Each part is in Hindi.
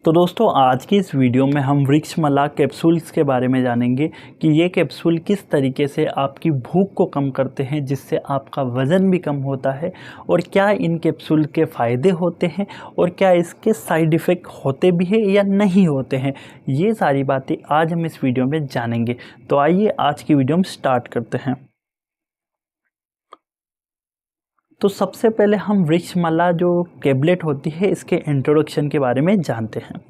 तो दोस्तों आज की इस वीडियो में हम वृक्षमाला कैप्सूल्स के बारे में जानेंगे कि ये कैप्सूल किस तरीके से आपकी भूख को कम करते हैं जिससे आपका वज़न भी कम होता है और क्या इन कैप्सूल के फ़ायदे होते हैं और क्या इसके साइड इफ़ेक्ट होते भी हैं या नहीं होते हैं। ये सारी बातें आज हम इस वीडियो में जानेंगे। तो आइए आज की वीडियो हम स्टार्ट करते हैं। तो सबसे पहले हम वृक्षमाला जो टेबलेट होती है इसके इंट्रोडक्शन के बारे में जानते हैं।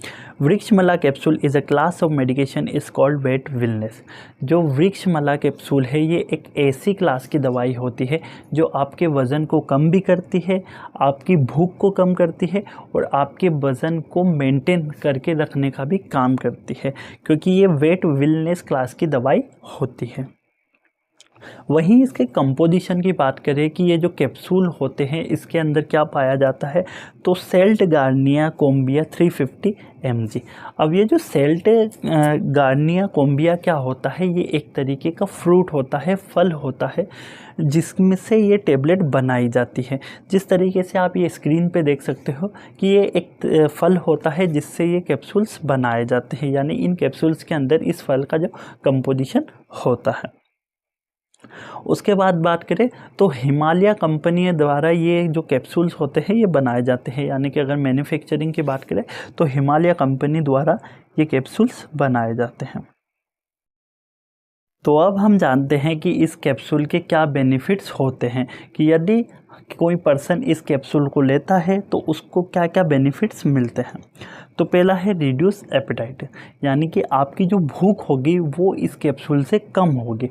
Vrikshamala capsule is a class of medication is called weight wellness. जो वृक्षमाला कैप्सूल है ये एक ऐसी क्लास की दवाई होती है जो आपके वज़न को कम भी करती है, आपकी भूख को कम करती है और आपके वज़न को मेंटेन करके रखने का भी काम करती है, क्योंकि ये वेट वेलनेस क्लास की दवाई होती है। वहीं इसके कंपोजिशन की बात करें कि ये जो कैप्सूल होते हैं इसके अंदर क्या पाया जाता है, तो सेल्ट गार्निया कोम्बिया 350 mg। अब ये जो सेल्ट गार्निया कोम्बिया क्या होता है, ये एक तरीके का फ्रूट होता है, फल होता है जिसमें से ये टेबलेट बनाई जाती है। जिस तरीके से आप ये स्क्रीन पे देख सकते हो कि ये एक फल होता है जिससे ये कैप्सूल्स बनाए जाते हैं, यानी इन कैप्सूल्स के अंदर इस फल का जो कंपोजिशन होता है। उसके बाद बात करें तो हिमालय कंपनी द्वारा ये जो कैप्सूल्स होते हैं ये बनाए जाते हैं, यानी कि अगर मैन्युफैक्चरिंग की बात करें तो हिमालय कंपनी द्वारा ये कैप्सूल्स बनाए जाते हैं। तो अब हम जानते हैं कि इस कैप्सूल के क्या बेनिफिट्स होते हैं, कि यदि कोई पर्सन इस कैप्सूल को लेता है तो उसको क्या क्या बेनिफिट्स मिलते हैं। तो पहला है रिड्यूस एपेटाइट, यानी कि आपकी जो भूख होगी वो इस कैप्सूल से कम होगी।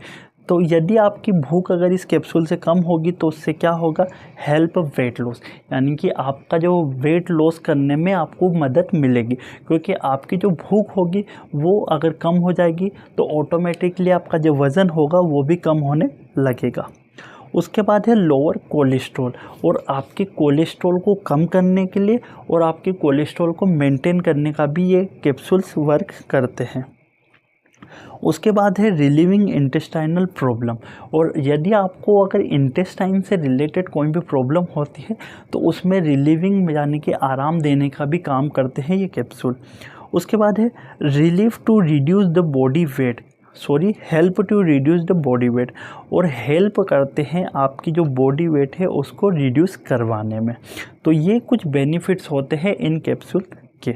तो यदि आपकी भूख अगर इस कैप्सूल से कम होगी तो उससे क्या होगा, हेल्प वेट लॉस, यानी कि आपका जो वेट लॉस करने में आपको मदद मिलेगी, क्योंकि आपकी जो भूख होगी वो अगर कम हो जाएगी तो ऑटोमेटिकली आपका जो वज़न होगा वो भी कम होने लगेगा। उसके बाद है लोअर कोलेस्ट्रॉल, और आपके कोलेस्ट्रॉल को कम करने के लिए और आपके कोलेस्ट्रॉल को मेंटेन करने का भी ये कैप्सूल्स वर्क करते हैं। उसके बाद है रिलीविंग इंटेस्टाइनल प्रॉब्लम, और यदि आपको अगर इंटेस्टाइन से रिलेटेड कोई भी प्रॉब्लम होती है तो उसमें रिलीविंग यानी कि आराम देने का भी काम करते हैं ये कैप्सूल। उसके बाद है relief to reduce the body weight, help to reduce the body weight, और हेल्प करते हैं आपकी जो बॉडी वेट है उसको रिड्यूस करवाने में। तो ये कुछ बेनिफिट्स होते हैं इन कैप्सूल के।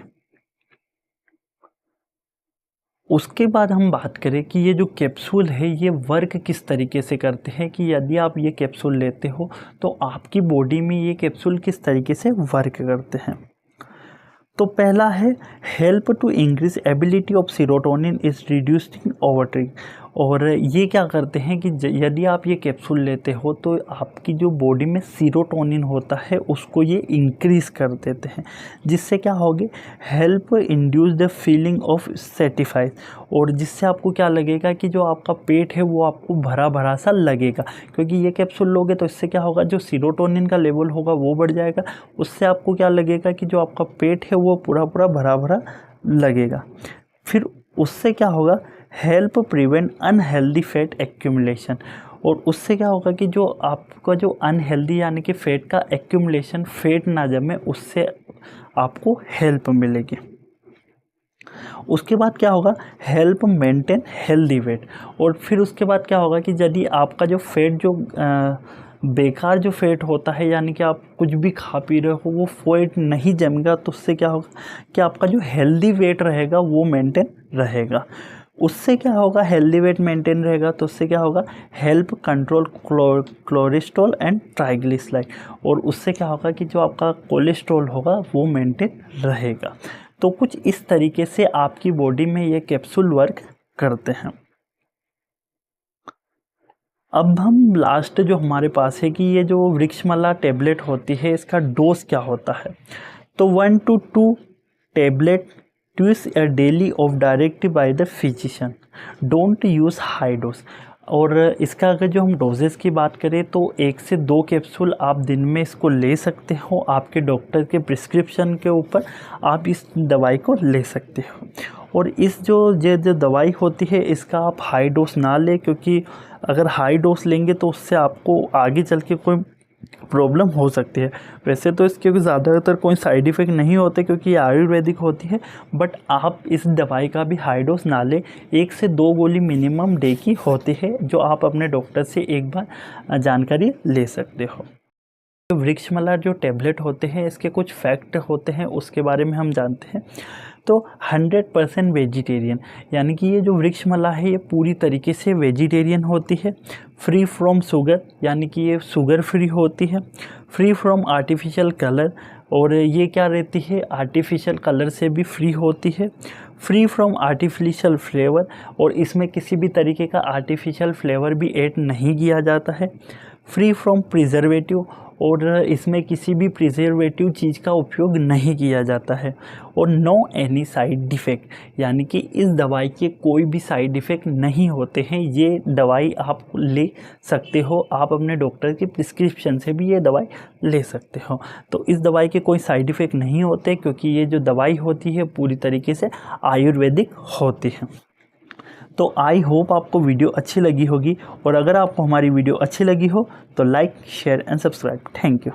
उसके बाद हम बात करें कि ये जो कैप्सूल है ये वर्क किस तरीके से करते हैं, कि यदि आप ये कैप्सूल लेते हो तो आपकी बॉडी में ये कैप्सूल किस तरीके से वर्क करते हैं। तो पहला है help to increase ability of serotonin is reducing overeating, और ये क्या करते हैं कि यदि आप ये कैप्सूल लेते हो तो आपकी जो बॉडी में सीरोटोनिन होता है उसको ये इंक्रीज़ कर देते हैं, जिससे क्या होगी, help induce the feeling of satisfied, और जिससे आपको क्या लगेगा कि जो आपका पेट है वो आपको भरा भरा सा लगेगा, क्योंकि ये कैप्सूल लोगे तो इससे क्या होगा, जो सीरोटोनिन का लेवल होगा वो बढ़ जाएगा, उससे आपको क्या लगेगा कि जो आपका पेट है वो पूरा पूरा भरा भरा लगेगा। फिर उससे क्या होगा, help prevent unhealthy fat accumulation, और उससे क्या होगा कि जो आपका जो अनहेल्दी यानी कि फैट का एक्यूमुलेशन, फैट ना जमे, उससे आपको हेल्प मिलेगी। उसके बाद क्या होगा, हेल्प मेंटेन हेल्दी वेट, और फिर उसके बाद क्या होगा कि यदि आपका जो फैट जो बेकार जो फैट होता है, यानी कि आप कुछ भी खा पी रहे हो वो फैट नहीं जमेगा, तो उससे क्या होगा कि आपका जो हेल्दी वेट रहेगा वो मेंटेन रहेगा। उससे क्या होगा, हेल्दी वेट मेंटेन रहेगा तो उससे क्या होगा, help control cholesterol and triglyceride, और उससे क्या होगा कि जो आपका कोलेस्ट्रॉल होगा वो मेंटेन रहेगा। तो कुछ इस तरीके से आपकी बॉडी में ये कैप्सूल वर्क करते हैं। अब हम लास्ट जो हमारे पास है कि ये जो वृक्षमाला टेबलेट होती है इसका डोज क्या होता है। तो 1 to 2 tablet twice a daily of directed by the physician, don't use high dose. और इसका अगर जो हम डोजेस की बात करें तो 1 से 2 कैप्सूल आप दिन में इसको ले सकते हो, आपके डॉक्टर के प्रिस्क्रिप्शन के ऊपर आप इस दवाई को ले सकते हो। और इस जो दवाई होती है इसका आप हाई डोज ना लें, क्योंकि अगर हाई डोज लेंगे तो उससे आपको आगे चल के कोई प्रॉब्लम हो सकती है। वैसे तो इसके ज़्यादातर कोई साइड इफ़ेक्ट नहीं होते क्योंकि ये आयुर्वेदिक होती है, बट आप इस दवाई का भी हाई डोज ना लें। 1 से 2 गोली मिनिमम डे की होती है, जो आप अपने डॉक्टर से एक बार जानकारी ले सकते हो। वृक्षमाला जो टैबलेट होते हैं, इसके कुछ फैक्ट होते हैं, उसके बारे में हम जानते हैं। तो 100% वेजिटेरियन, यानी कि ये जो वृक्षमाला है ये पूरी तरीके से वेजिटेरियन होती है। फ्री फ्रॉम शुगर, यानी कि ये शुगर फ्री होती है। फ्री फ्रॉम आर्टिफिशियल कलर, और ये क्या रहती है, आर्टिफिशियल कलर से भी फ्री होती है। फ्री फ्रॉम आर्टिफिशियल फ्लेवर, और इसमें किसी भी तरीके का आर्टिफिशियल फ्लेवर भी ऐड नहीं किया जाता है। फ्री फ्रॉम प्रिजर्वेटिव, और इसमें किसी भी प्रिजर्वेटिव चीज़ का उपयोग नहीं किया जाता है। और नो एनी साइड इफ़ेक्ट, यानी कि इस दवाई के कोई भी साइड इफ़ेक्ट नहीं होते हैं। ये दवाई आप ले सकते हो, आप अपने डॉक्टर की प्रिस्क्रिप्शन से भी ये दवाई ले सकते हो। तो इस दवाई के कोई साइड इफ़ेक्ट नहीं होते, क्योंकि ये जो दवाई होती है पूरी तरीके से आयुर्वेदिक होती है। तो आई होप आपको वीडियो अच्छी लगी होगी, और अगर आपको हमारी वीडियो अच्छी लगी हो तो like, share and subscribe. Thank you.